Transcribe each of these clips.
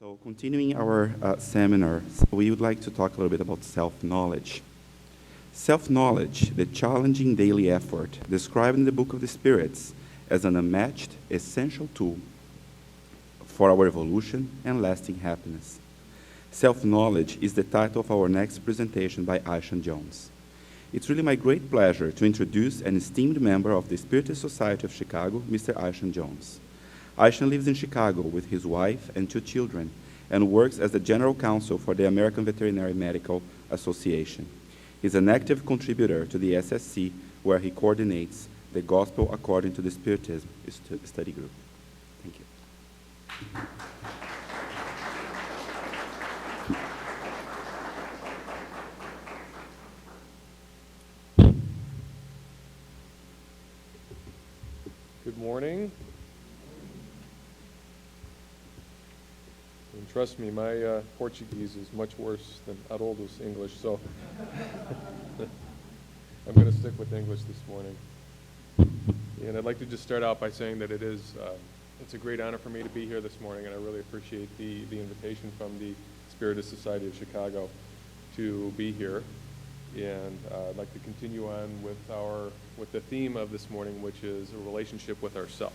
So continuing our seminar, we would like to talk a little bit about self-knowledge. Self-knowledge, the challenging daily effort described in the Book of the Spirits as an unmatched, essential tool for our evolution and lasting happiness. Self-knowledge is the title of our next presentation by Isham Jones. It's really my great pleasure to introduce an esteemed member of the Spiritist Society of Chicago, Mr. Isham Jones. Isham lives in Chicago with his wife and 2 children and works as the General Counsel for the American Veterinary Medical Association. He's an active contributor to the SSC, where he coordinates the Gospel According to the Spiritism study group. Thank you. Good morning. And trust me, my Portuguese is much worse than Haroldo's English, so I'm going to stick with English this morning. And I'd like to just start out by saying that it's a great honor for me to be here this morning, and I really appreciate the invitation from the Spiritist Society of Chicago to be here. And I'd like to continue on with the theme of this morning, which is a relationship with ourself,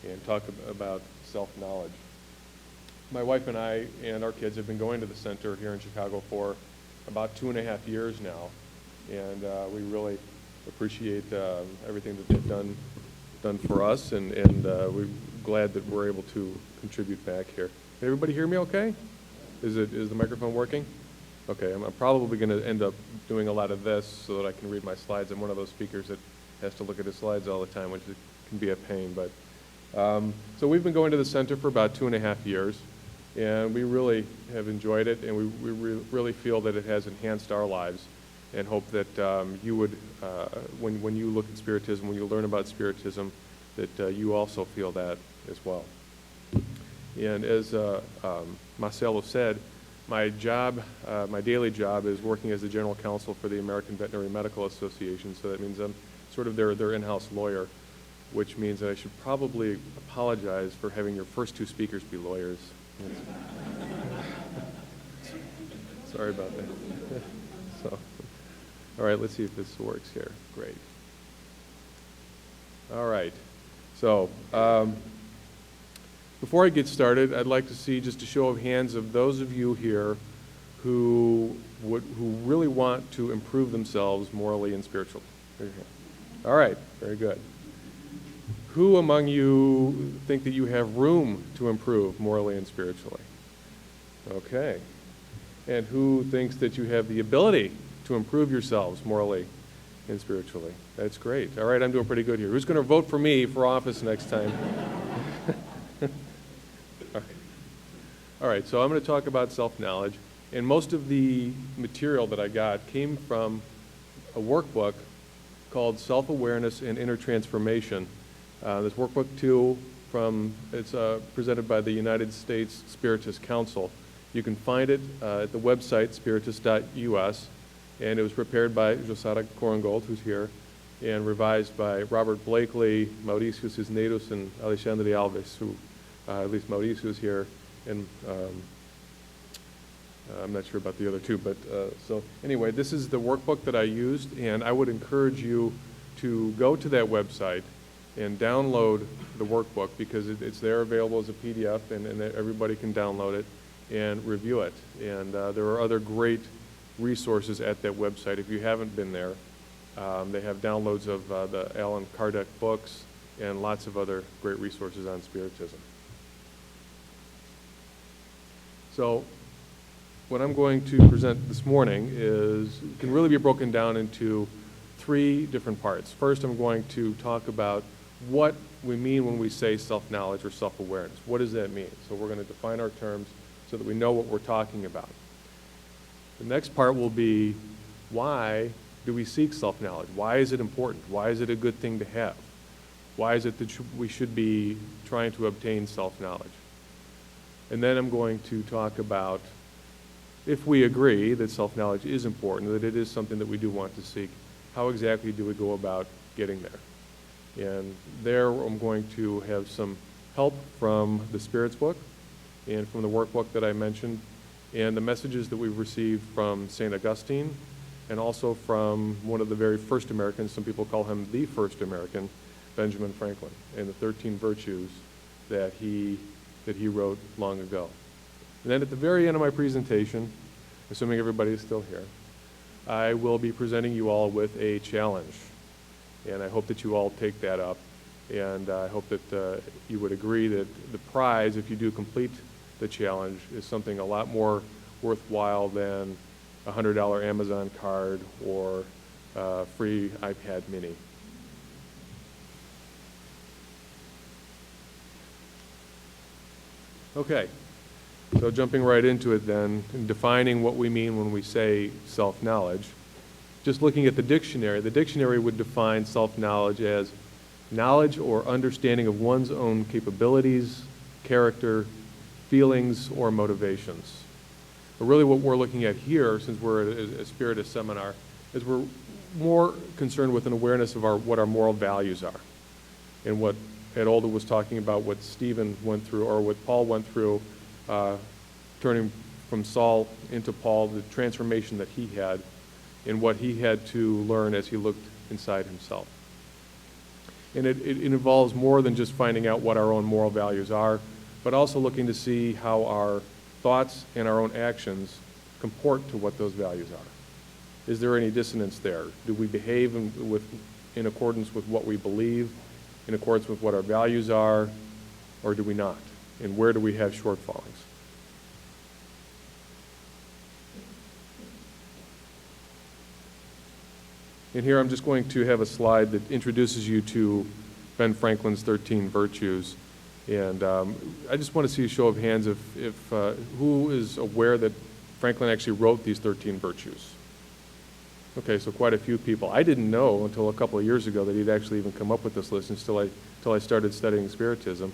and talk about self-knowledge. My wife and I and our kids have been going to the center here in Chicago for about 2.5 years now, and we really appreciate everything that they've done for us, and we're glad that we're able to contribute back here. Can everybody hear me okay? Is the microphone working? Okay, I'm probably going to end up doing a lot of this so that I can read my slides. I'm one of those speakers that has to look at his slides all the time, which can be a pain. But so we've been going to the center for about 2.5 years, and we really have enjoyed it, and we really feel that it has enhanced our lives, and hope that you would, when you look at Spiritism, when you learn about Spiritism, that you also feel that as well. And as Marcelo said, my daily job is working as the General Counsel for the American Veterinary Medical Association, so that means I'm sort of their in-house lawyer, which means that I should probably apologize for having your first 2 speakers be lawyers. Sorry about that. So, all right, let's see if this works here. Great. All right. So, before I get started, I'd like to see just a show of hands of those of you here who really want to improve themselves morally and spiritually. All right, very good. Who among you think that you have room to improve morally and spiritually? Okay. And who thinks that you have the ability to improve yourselves morally and spiritually? That's great. All right, I'm doing pretty good here. Who's going to vote for me for office next time? All right, so I'm going to talk about self-knowledge, and most of the material that I got came from a workbook called Self-Awareness and Inner Transformation. This workbook, too, it's presented by the United States Spiritist Council. You can find it at the website, spiritist.us, and it was prepared by Josara Corangold, who's here, and revised by Robert Blakely, Mauricio Cisneros, and Alexandre Alves, who, at least Mauricio is here, and I'm not sure about the other 2, but so anyway, this is the workbook that I used, and I would encourage you to go to that website and download the workbook, because it's there available as a PDF, and everybody can download it and review it. And there are other great resources at that website. If you haven't been there, they have downloads of the Allan Kardec books and lots of other great resources on Spiritism. So what I'm going to present this morning can really be broken down into 3 different parts. First, I'm going to talk about what we mean when we say self-knowledge or self-awareness. What does that mean? So we're going to define our terms so that we know what we're talking about. The next part will be, why do we seek self-knowledge? Why is it important? Why is it a good thing to have? Why is it that we should be trying to obtain self-knowledge? And then I'm going to talk about, if we agree that self-knowledge is important, that it is something that we do want to seek, how exactly do we go about getting there? And there I'm going to have some help from the Spirits book, and from the workbook that I mentioned, and the messages that we've received from St. Augustine, and also from one of the very first Americans, some people call him the first American, Benjamin Franklin, and the 13 virtues that he wrote long ago. And then at the very end of my presentation, assuming everybody is still here, I will be presenting you all with a challenge. And I hope that you all take that up. And I hope that you would agree that the prize, if you do complete the challenge, is something a lot more worthwhile than a $100 Amazon card or a free iPad mini. Okay, so jumping right into it then, and defining what we mean when we say self-knowledge. Just looking at the dictionary would define self-knowledge as knowledge or understanding of one's own capabilities, character, feelings, or motivations. But really what we're looking at here, since we're a Spiritist seminar, is we're more concerned with an awareness of what our moral values are. And what Ed Older was talking about, what Stephen went through, or what Paul went through, turning from Saul into Paul, the transformation that he had, and what he had to learn as he looked inside himself. And it involves more than just finding out what our own moral values are, but also looking to see how our thoughts and our own actions comport to what those values are. Is there any dissonance there? Do we behave in accordance with what we believe, in accordance with what our values are, or do we not? And where do we have shortfallings? And here I'm just going to have a slide that introduces you to Ben Franklin's 13 virtues. And I just want to see a show of hands if who is aware that Franklin actually wrote these 13 virtues. Okay, so quite a few people. I didn't know until a couple of years ago that he'd actually even come up with this list until I started studying Spiritism.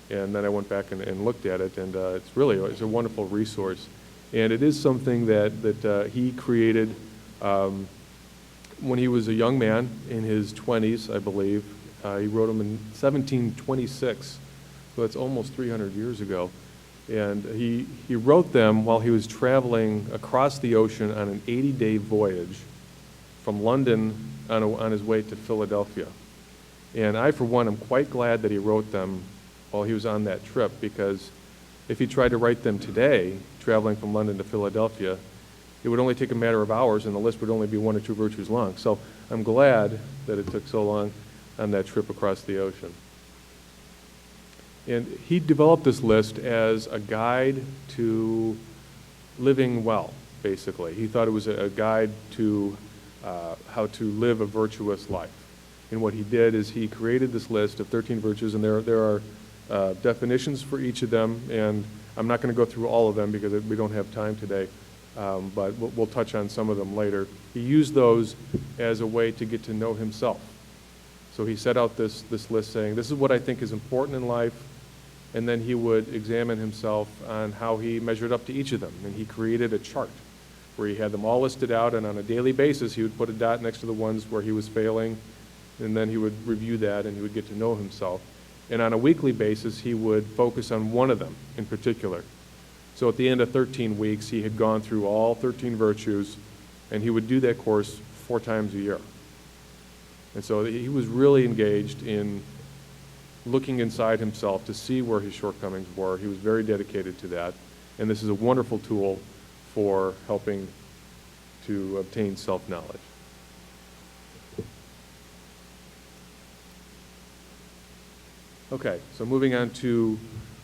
And then I went back and looked at it, and it's a wonderful resource. And it is something that he created when he was a young man in his 20s, I believe. He wrote them in 1726, so that's almost 300 years ago. And he wrote them while he was traveling across the ocean on an 80-day voyage from London on his way to Philadelphia. And I, for one, am quite glad that he wrote them while he was on that trip, because if he tried to write them today, traveling from London to Philadelphia, it would only take a matter of hours, and the list would only be 1 or 2 virtues long. So I'm glad that it took so long on that trip across the ocean. And he developed this list as a guide to living well, basically. He thought it was a guide to how to live a virtuous life. And what he did is he created this list of 13 virtues, and there are definitions for each of them, and I'm not going to go through all of them because we don't have time today, but we'll touch on some of them later. He used those as a way to get to know himself. So he set out this list saying, this is what I think is important in life, and then he would examine himself on how he measured up to each of them. And he created a chart where he had them all listed out, and on a daily basis he would put a dot next to the ones where he was failing, and then he would review that and he would get to know himself. And on a weekly basis he would focus on one of them in particular. So at the end of 13 weeks he had gone through all 13 virtues, and he would do that course 4 times a year. And so he was really engaged in looking inside himself to see where his shortcomings were. He was very dedicated to that, and this is a wonderful tool for helping to obtain self-knowledge. Okay, so moving on to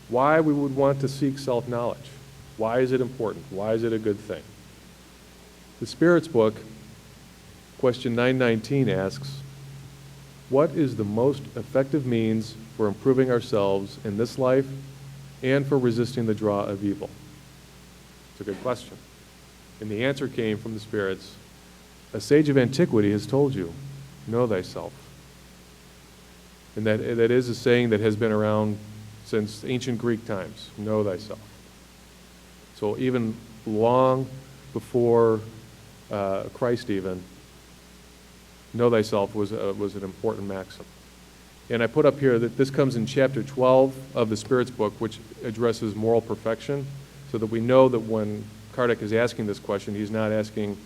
why we would want to seek self-knowledge. Why is it important? Why is it a good thing? The Spirit's book, question 919, asks, what is the most effective means for improving ourselves in this life and for resisting the draw of evil? It's a good question. And the answer came from the Spirits. A sage of antiquity has told you, know thyself. And that is a saying that has been around since ancient Greek times, know thyself. So even long before Christ even, know thyself was an important maxim. And I put up here that this comes in chapter 12 of the Spirit's book, which addresses moral perfection, so that we know that when Kardec is asking this question, he's not asking,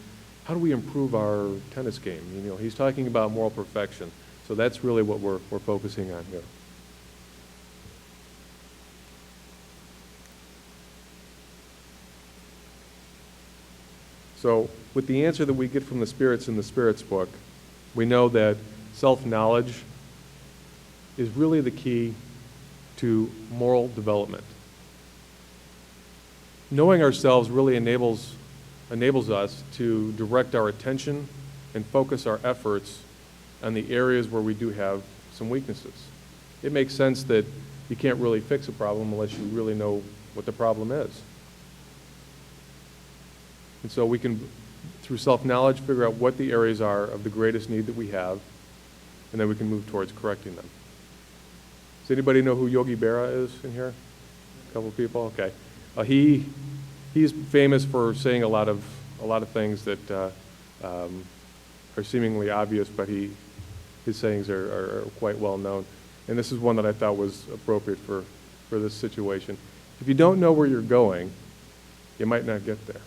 how do we improve our tennis game? You know, he's talking about moral perfection. So that's really what we're focusing on here. So with the answer that we get from the spirits in the Spirit's book, we know that self-knowledge is really the key to moral development. Knowing ourselves really enables us to direct our attention and focus our efforts on the areas where we do have some weaknesses. It makes sense that you can't really fix a problem unless you really know what the problem is. And so we can, through self-knowledge, figure out what the areas are of the greatest need that we have, and then we can move towards correcting them. Does anybody know who Yogi Berra is in here? A couple of people? Okay. He's famous for saying a lot of things that are seemingly obvious, but his sayings are quite well known. And this is one that I thought was appropriate for this situation. If you don't know where you're going, you might not get there,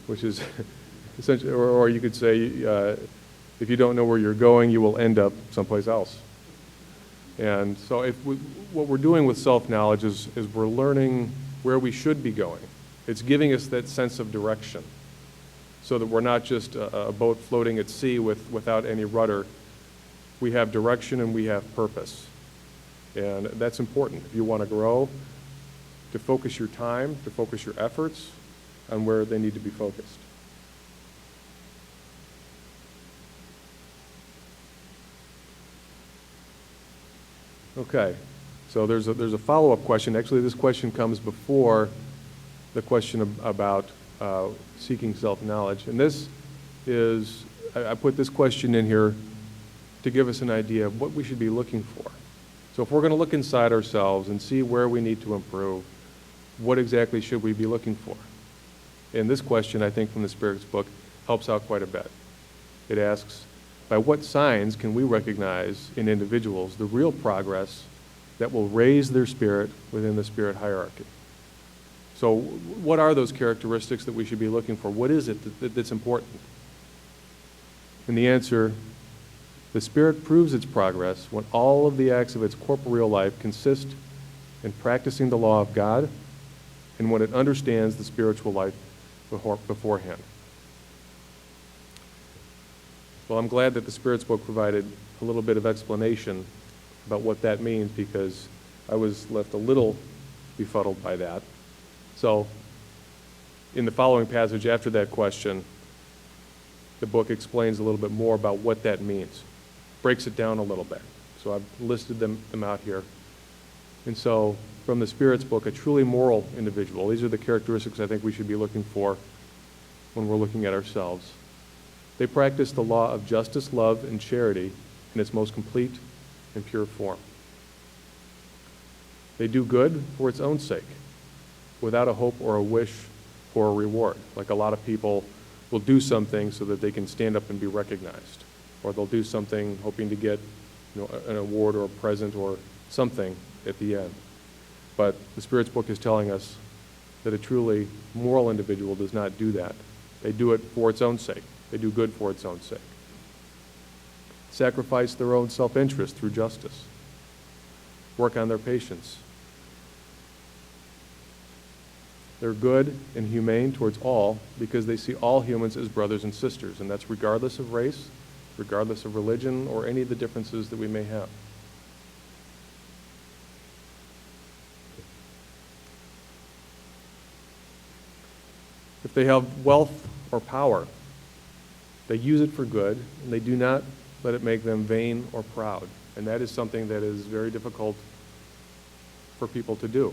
which is essentially, or you could say, if you don't know where you're going, you will end up someplace else. And so what we're doing with self-knowledge is we're learning where we should be going. It's giving us that sense of direction so that we're not just a boat floating at sea without any rudder. We have direction and we have purpose. And that's important if you want to grow, to focus your time, to focus your efforts on where they need to be focused. Okay, so there's a follow-up question. Actually, this question comes before the question about seeking self-knowledge. And this is, I put this question in here to give us an idea of what we should be looking for. So if we're going to look inside ourselves and see where we need to improve, what exactly should we be looking for? And this question, I think, from the Spirit's book, helps out quite a bit. It asks, by what signs can we recognize in individuals the real progress that will raise their spirit within the spirit hierarchy? So what are those characteristics that we should be looking for? What is it that's important? And the answer, the spirit proves its progress when all of the acts of its corporeal life consist in practicing the law of God and when it understands the spiritual life beforehand. Well, I'm glad that the Spirit's book provided a little bit of explanation about what that means, because I was left a little befuddled by that. So in the following passage after that question, the book explains a little bit more about what that means, breaks it down a little bit. So I've listed them out here. And so from the Spirit's book, a truly moral individual, these are the characteristics I think we should be looking for when we're looking at ourselves. They practice the law of justice, love, and charity in its most complete and pure form. They do good for its own sake, without a hope or a wish for a reward. Like a lot of people will do something so that they can stand up and be recognized, or they'll do something hoping to get, an award or a present or something at the end. But the Spirit's book is telling us that a truly moral individual does not do that. They do it for its own sake. They do good for its own sake. Sacrifice their own self-interest through justice. Work on their patience. They're good and humane towards all because they see all humans as brothers and sisters, and that's regardless of race, regardless of religion, or any of the differences that we may have. If they have wealth or power, they use it for good, and they do not let it make them vain or proud. And that is something that is very difficult for people to do.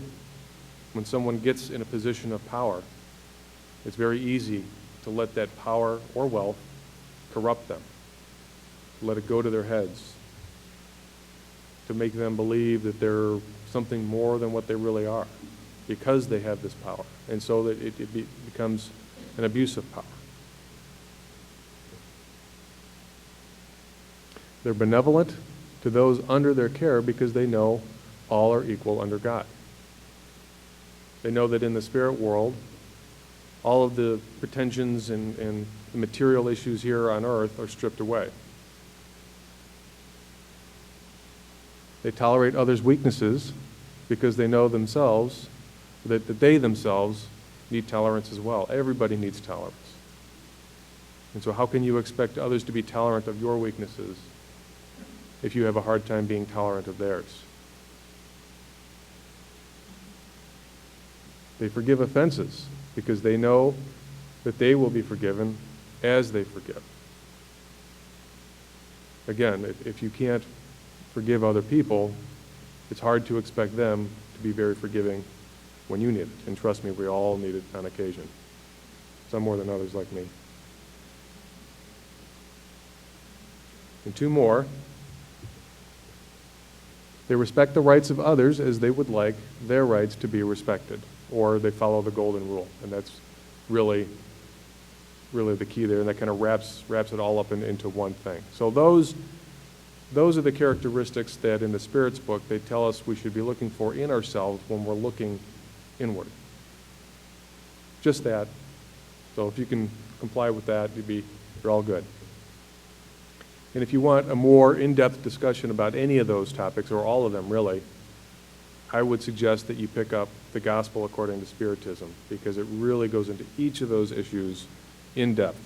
When someone gets in a position of power, it's very easy to let that power or wealth corrupt them, let it go to their heads, to make them believe that they're something more than what they really are because they have this power. And so that it becomes an abuse of power. They're benevolent to to those under their care because they know all are equal under God. They know that in the spirit world, all of the pretensions and the material issues here on earth are stripped away. They tolerate others' weaknesses because they know themselves that they themselves need tolerance as well. Everybody needs tolerance. And so how can you expect others to be tolerant of your weaknesses if you have a hard time being tolerant of theirs? They forgive offenses because they know that they will be forgiven as they forgive. Again, if you can't forgive other people, it's hard to expect them to be very forgiving when you need it. And trust me, we all need it on occasion. Some more than others like me. And two more. They respect the rights of others as they would like their rights to be respected. Or they follow the golden rule. And that's really the key there. And that kind of wraps it all up into one thing. So those are the characteristics that in the Spirit's book they tell us we should be looking for in ourselves when we're looking inward. Just that. So if you can comply with that, you're all good. And if you want a more in-depth discussion about any of those topics, or all of them really, I would suggest that you pick up the Gospel According to Spiritism, because it really goes into each of those issues in depth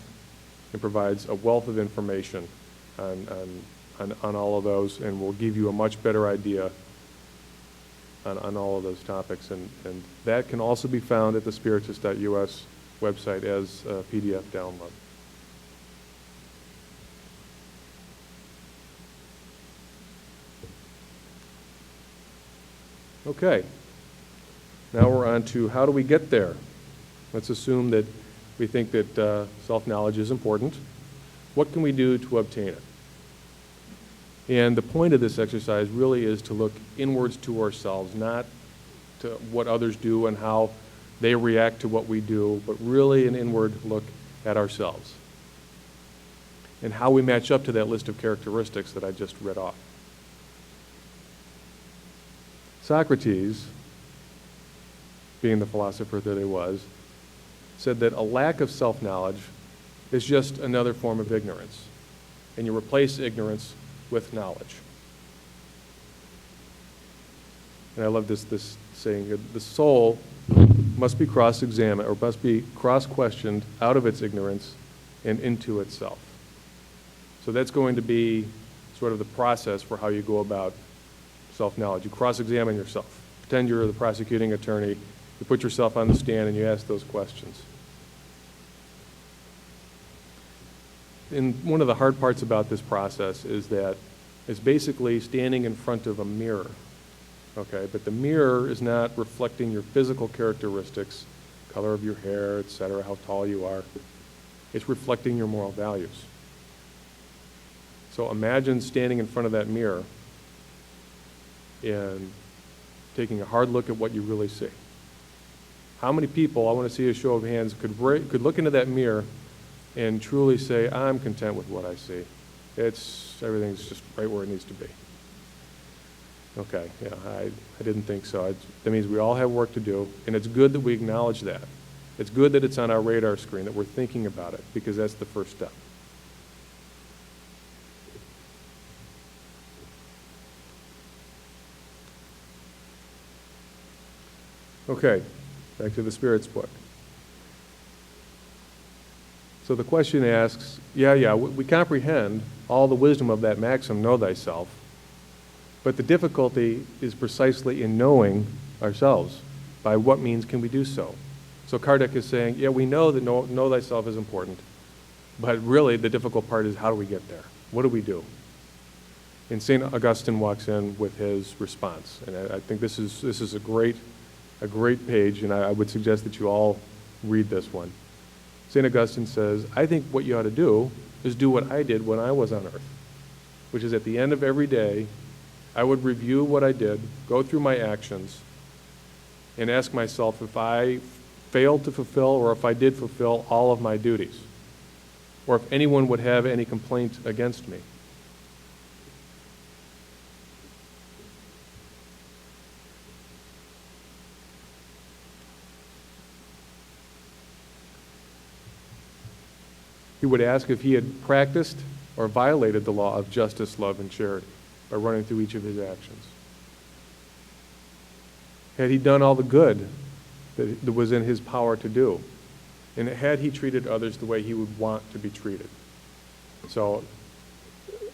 and provides a wealth of information on all of those, and will give you a much better idea on all of those topics. And that can also be found at the Spiritist.us website as a PDF download. Okay, now we're on to how do we get there? Let's assume that we think that self-knowledge is important. What can we do to obtain it? And the point of this exercise really is to look inwards to ourselves, not to what others do and how they react to what we do, but really an inward look at ourselves and how we match up to that list of characteristics that I just read off. Socrates, being the philosopher that he was, said that a lack of self-knowledge is just another form of ignorance, and you replace ignorance with knowledge. And I love this saying, the soul must be cross-examined, or must be cross-questioned out of its ignorance and into itself. So that's going to be sort of the process for how you go about self-knowledge. You cross-examine yourself. Pretend you're the prosecuting attorney. You put yourself on the stand and you ask those questions. And one of the hard parts about this process is that it's basically standing in front of a mirror. Okay, but the mirror is not reflecting your physical characteristics, color of your hair, etc., how tall you are. It's reflecting your moral values. So imagine standing in front of that mirror and taking a hard look at what you really see. How many people, I want to see a show of hands, could look into that mirror and truly say, I'm content with what I see. Everything's just right where it needs to be. Okay, yeah, I didn't think so. That means we all have work to do, and it's good that we acknowledge that. It's good that it's on our radar screen, that we're thinking about it, because that's the first step. Okay, back to the Spirit's book. So the question asks, we comprehend all the wisdom of that maxim, know thyself, but the difficulty is precisely in knowing ourselves. By what means can we do so? So Kardec is saying, we know that know thyself is important, but really the difficult part is how do we get there? What do we do? And St. Augustine walks in with his response, and I think this is a great page, and I would suggest that you all read this one. St. Augustine says, I think what you ought to do is do what I did when I was on earth, which is at the end of every day, I would review what I did, go through my actions, and ask myself if I failed to fulfill or if I did fulfill all of my duties, or if anyone would have any complaint against me. He would ask if he had practiced or violated the law of justice, love, and charity by running through each of his actions. Had he done all the good that was in his power to do? And had he treated others the way he would want to be treated? So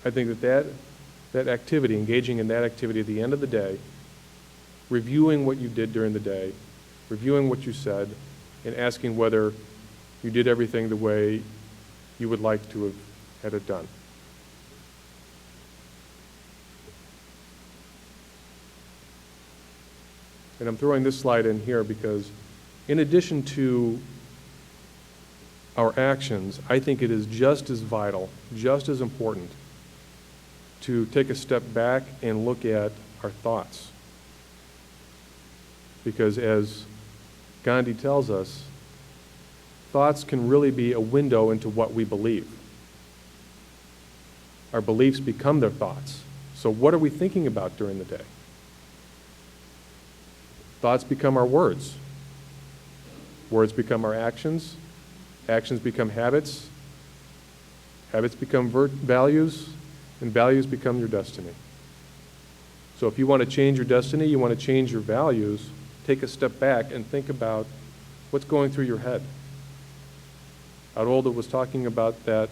I think that activity, engaging in that activity at the end of the day, reviewing what you did during the day, reviewing what you said, and asking whether you did everything the way you would like to have had it done. And I'm throwing this slide in here because in addition to our actions, I think it is just as vital, just as important to take a step back and look at our thoughts. Because as Gandhi tells us, thoughts can really be a window into what we believe. Our beliefs become their thoughts. So what are we thinking about during the day? Thoughts become our words. Words become our actions. Actions become habits. Habits become values. And values become your destiny. So if you want to change your destiny, you want to change your values, take a step back and think about what's going through your head. Haroldo was talking about that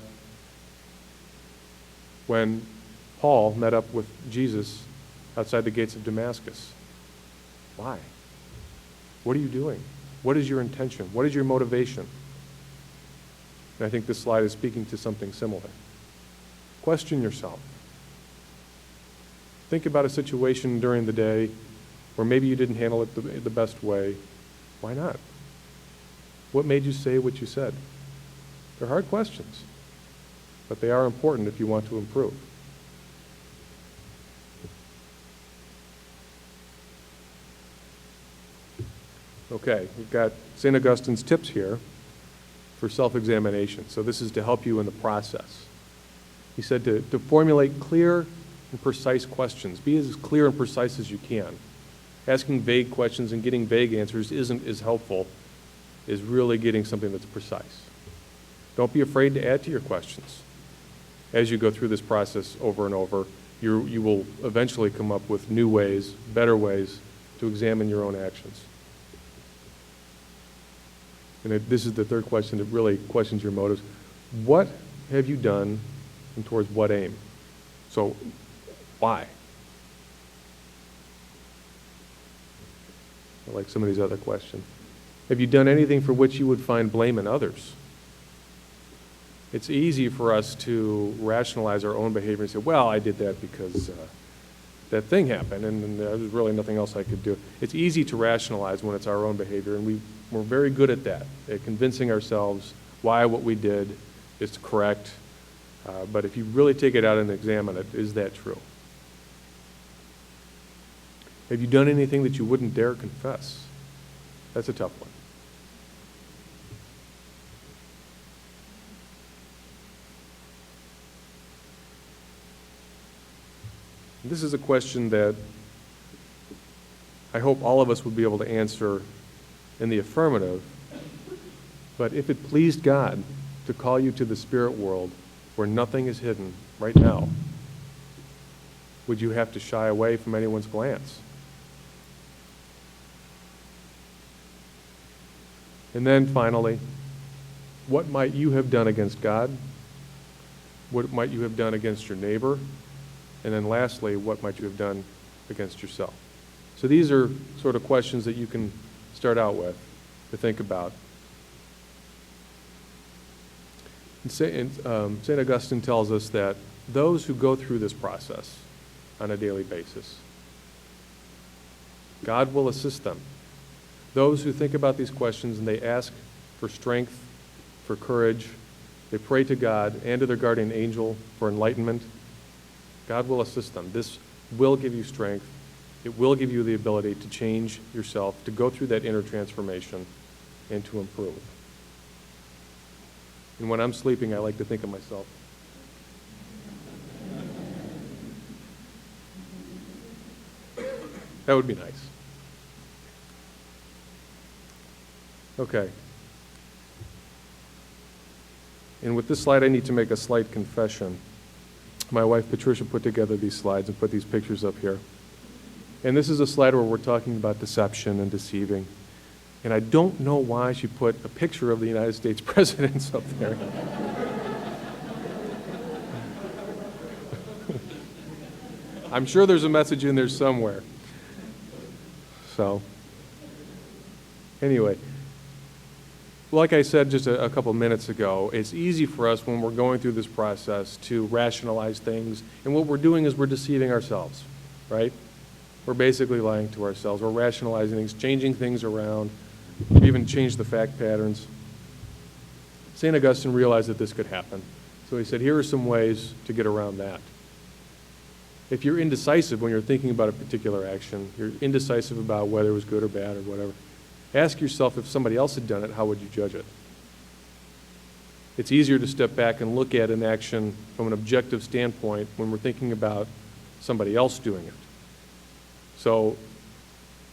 when Paul met up with Jesus outside the gates of Damascus. Why? What are you doing? What is your intention? What is your motivation? And I think this slide is speaking to something similar. Question yourself. Think about a situation during the day where maybe you didn't handle it the best way. Why not? What made you say what you said? They're hard questions, but they are important if you want to improve. Okay, we've got St. Augustine's tips here for self-examination. So this is to help you in the process. He said to formulate clear and precise questions. Be as clear and precise as you can. Asking vague questions and getting vague answers isn't as helpful as really getting something that's precise. Don't be afraid to add to your questions. As you go through this process over and over, you will eventually come up with new ways, better ways to examine your own actions. And this is the third question that really questions your motives. What have you done and towards what aim? So, why? I like some of these other questions. Have you done anything for which you would find blame in others? It's easy for us to rationalize our own behavior and say, well, I did that because that thing happened and there was really nothing else I could do. It's easy to rationalize when it's our own behavior, and we're very good at that, at convincing ourselves why what we did is correct. But if you really take it out and examine it, is that true? Have you done anything that you wouldn't dare confess? That's a tough one. This is a question that I hope all of us would be able to answer in the affirmative. But if it pleased God to call you to the spirit world where nothing is hidden right now, would you have to shy away from anyone's glance? And then finally, what might you have done against God? What might you have done against your neighbor? And then lastly, what might you have done against yourself? So these are sort of questions that you can start out with to think about. And St. Augustine tells us that those who go through this process on a daily basis, God will assist them. Those who think about these questions and they ask for strength, for courage, they pray to God and to their guardian angel for enlightenment, God will assist them. This will give you strength. It will give you the ability to change yourself, to go through that inner transformation, and to improve. And when I'm sleeping, I like to think of myself. That would be nice. Okay. And with this slide, I need to make a slight confession. My wife, Patricia, put together these slides and put these pictures up here. And this is a slide where we're talking about deception and deceiving. And I don't know why she put a picture of the United States presidents up there. I'm sure there's a message in there somewhere. So, anyway, like I said just a couple minutes ago, it's easy for us when we're going through this process to rationalize things. And what we're doing is we're deceiving ourselves, right? We're basically lying to ourselves. We're rationalizing things, changing things around. We've even changed the fact patterns. St. Augustine realized that this could happen. So he said, here are some ways to get around that. If you're indecisive when you're thinking about a particular action, you're indecisive about whether it was good or bad or whatever, ask yourself if somebody else had done it, how would you judge it? It's easier to step back and look at an action from an objective standpoint when we're thinking about somebody else doing it. So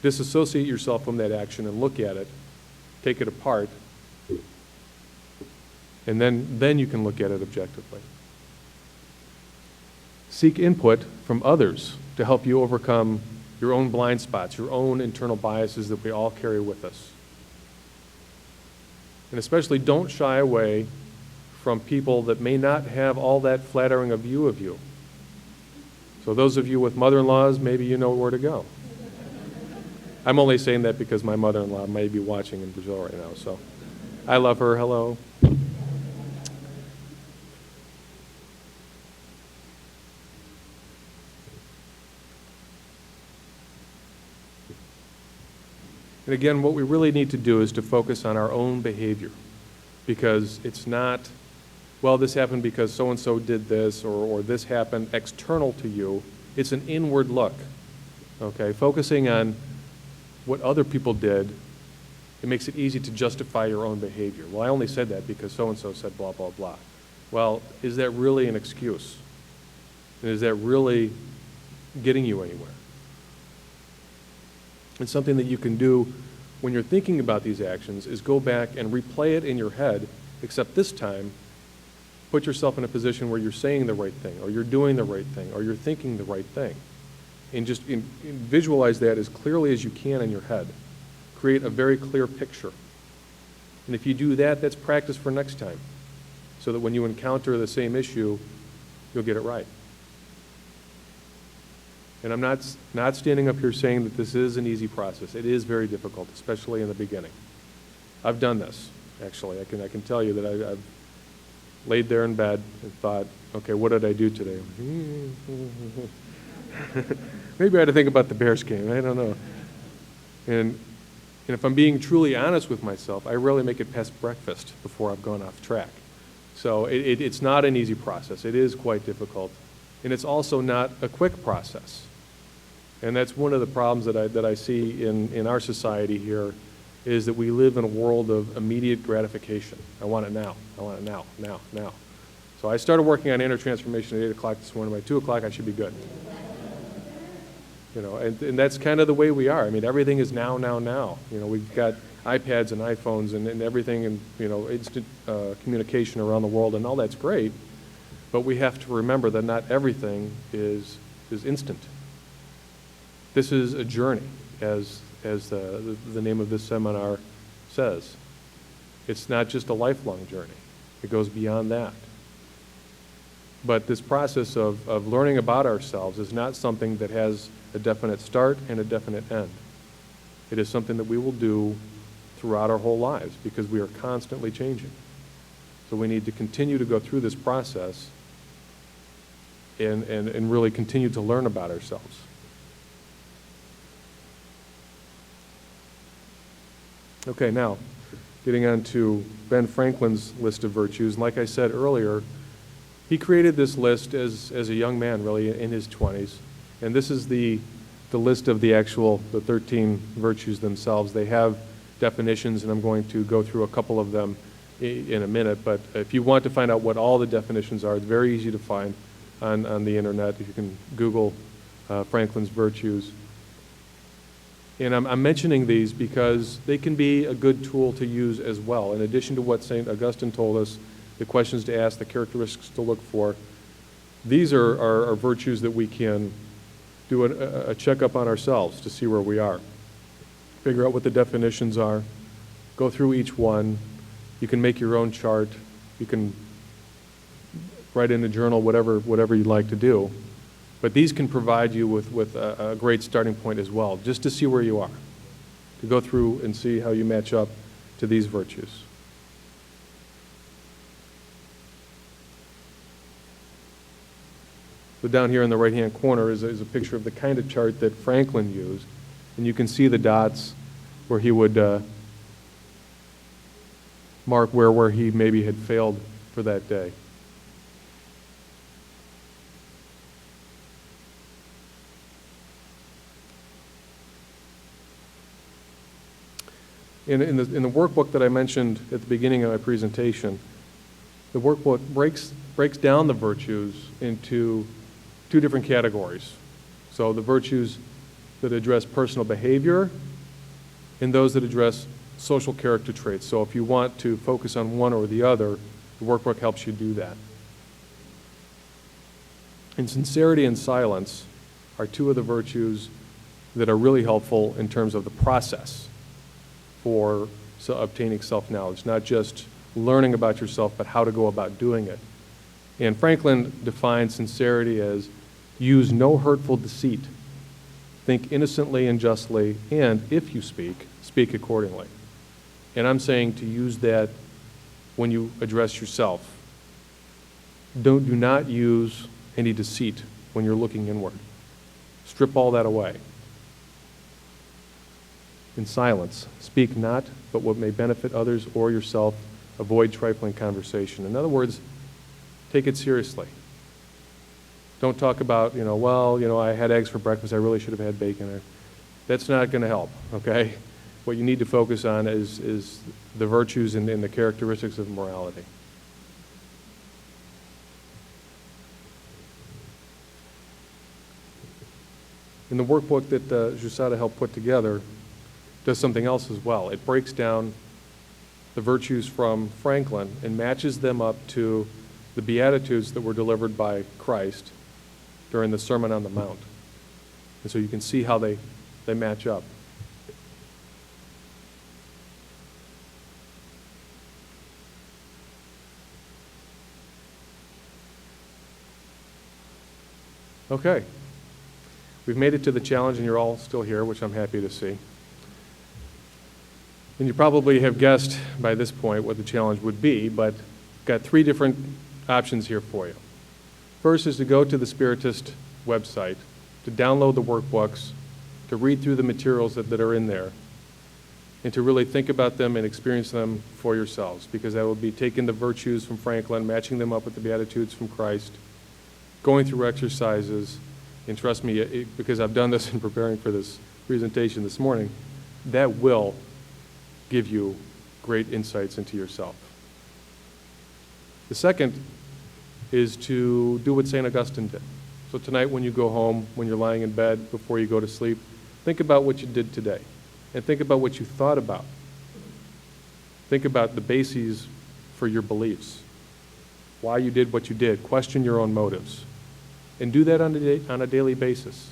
disassociate yourself from that action and look at it, take it apart, and then you can look at it objectively. Seek input from others to help you overcome your own blind spots, your own internal biases that we all carry with us. And especially don't shy away from people that may not have all that flattering a view of you. So those of you with mother-in-laws, maybe you know where to go. I'm only saying that because my mother-in-law may be watching in Brazil right now, so I love her. Hello. And again, what we really need to do is to focus on our own behavior, because it's not, well, this happened because so-and-so did this, or this happened external to you. It's an inward look, okay? Focusing on what other people did, it makes it easy to justify your own behavior. Well, I only said that because so-and-so said blah, blah, blah. Well, is that really an excuse? And is that really getting you anywhere? And something that you can do when you're thinking about these actions is go back and replay it in your head, except this time, put yourself in a position where you're saying the right thing, or you're doing the right thing, or you're thinking the right thing. And just visualize that as clearly as you can in your head. Create a very clear picture. And if you do that, that's practice for next time, so that when you encounter the same issue, you'll get it right. And I'm not standing up here saying that this is an easy process. It is very difficult, especially in the beginning. I've done this, actually. I can tell you that I've laid there in bed and thought, okay, what did I do today? Maybe I had to think about the Bears game. I don't know. And if I'm being truly honest with myself, I rarely make it past breakfast before I've gone off track. So it's not an easy process. It is quite difficult. And it's also not a quick process. And that's one of the problems that I see in our society here, is that we live in a world of immediate gratification. I want it now. I want it now, now, now. So I started working on inner transformation at 8 o'clock this morning. By 2 o'clock, I should be good. You know, and that's kind of the way we are. I mean, everything is now, now, now. You know, we've got iPads and iPhones and everything, and, you know, instant communication around the world, and all that's great. But we have to remember that not everything is instant. This is a journey, as the name of this seminar says. It's not just a lifelong journey. It goes beyond that. But this process of learning about ourselves is not something that has a definite start and a definite end. It is something that we will do throughout our whole lives, because we are constantly changing. So we need to continue to go through this process and really continue to learn about ourselves. Okay, now, getting on to Ben Franklin's list of virtues. And like I said earlier, he created this list as a young man, really, in his 20s. And this is the list of the 13 virtues themselves. They have definitions, and I'm going to go through a couple of them in a minute. But if you want to find out what all the definitions are, it's very easy to find on the internet. If you can Google Franklin's virtues. And I'm mentioning these because they can be a good tool to use as well. In addition to what St. Augustine told us the questions to ask, the characteristics to look for. These are virtues that we can do a checkup on ourselves to see where we are. Figure out what the definitions are, go through each one. You can make your own chart. You can write in a journal, whatever you'd like to do. But these can provide you with a great starting point as well, just to see where you are, to go through and see how you match up to these virtues. So down here in the right-hand corner is a picture of the kind of chart that Franklin used. And you can see the dots where he would mark where he maybe had failed for that day. In the workbook that I mentioned at the beginning of my presentation, the workbook breaks down the virtues into two different categories. So the virtues that address personal behavior and those that address social character traits. So if you want to focus on one or the other, the workbook helps you do that. And sincerity and silence are two of the virtues that are really helpful in terms of the process for obtaining self-knowledge, not just learning about yourself, but how to go about doing it. And Franklin defines sincerity as use no hurtful deceit, think innocently and justly, and if you speak accordingly. And I'm saying to use that when you address yourself. Do not use any deceit when you're looking inward. Strip all that away. In silence, speak not but what may benefit others or yourself. Avoid trifling conversation. In other words, take it seriously. Don't talk about, I had eggs for breakfast, I really should have had bacon. That's not going to help, okay? What you need to focus on is the virtues and the characteristics of morality. In the workbook that Jusada helped put together, does something else as well. It breaks down the virtues from Franklin and matches them up to the Beatitudes that were delivered by Christ during the Sermon on the Mount. And so you can see how they match up. Okay. We've made it to the challenge, and you're all still here, which I'm happy to see. And you probably have guessed by this point what the challenge would be, but got three different options here for you. First is to go to the Spiritist website, to download the workbooks, to read through the materials that are in there, and to really think about them and experience them for yourselves, because that will be taking the virtues from Franklin, matching them up with the Beatitudes from Christ, going through exercises, and trust me, because I've done this in preparing for this presentation this morning, that will give you great insights into yourself. The second is to do what St. Augustine did. So tonight when you go home, when you're lying in bed, before you go to sleep, think about what you did today, and think about what you thought about. Think about the bases for your beliefs, why you did what you did. Question your own motives, and do that on a daily basis.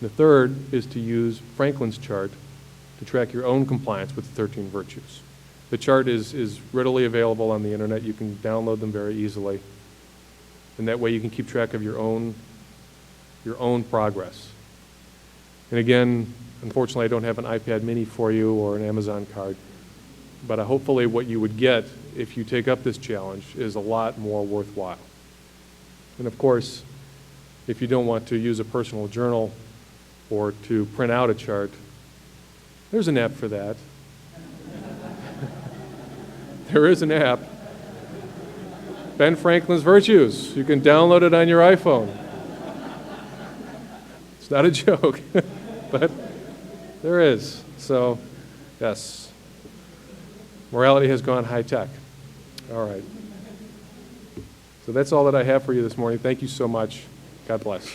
The third is to use Franklin's chart to track your own compliance with the 13 virtues. The chart is readily available on the internet. You can download them very easily. And that way you can keep track of your own progress. And again, unfortunately I don't have an iPad mini for you or an Amazon card, but hopefully what you would get if you take up this challenge is a lot more worthwhile. And of course, if you don't want to use a personal journal or to print out a chart, there's an app for that. There is an app. Ben Franklin's Virtues. You can download it on your iPhone. It's not a joke, but there is. So, yes. Morality has gone high tech. All right. So that's all that I have for you this morning. Thank you so much. God bless.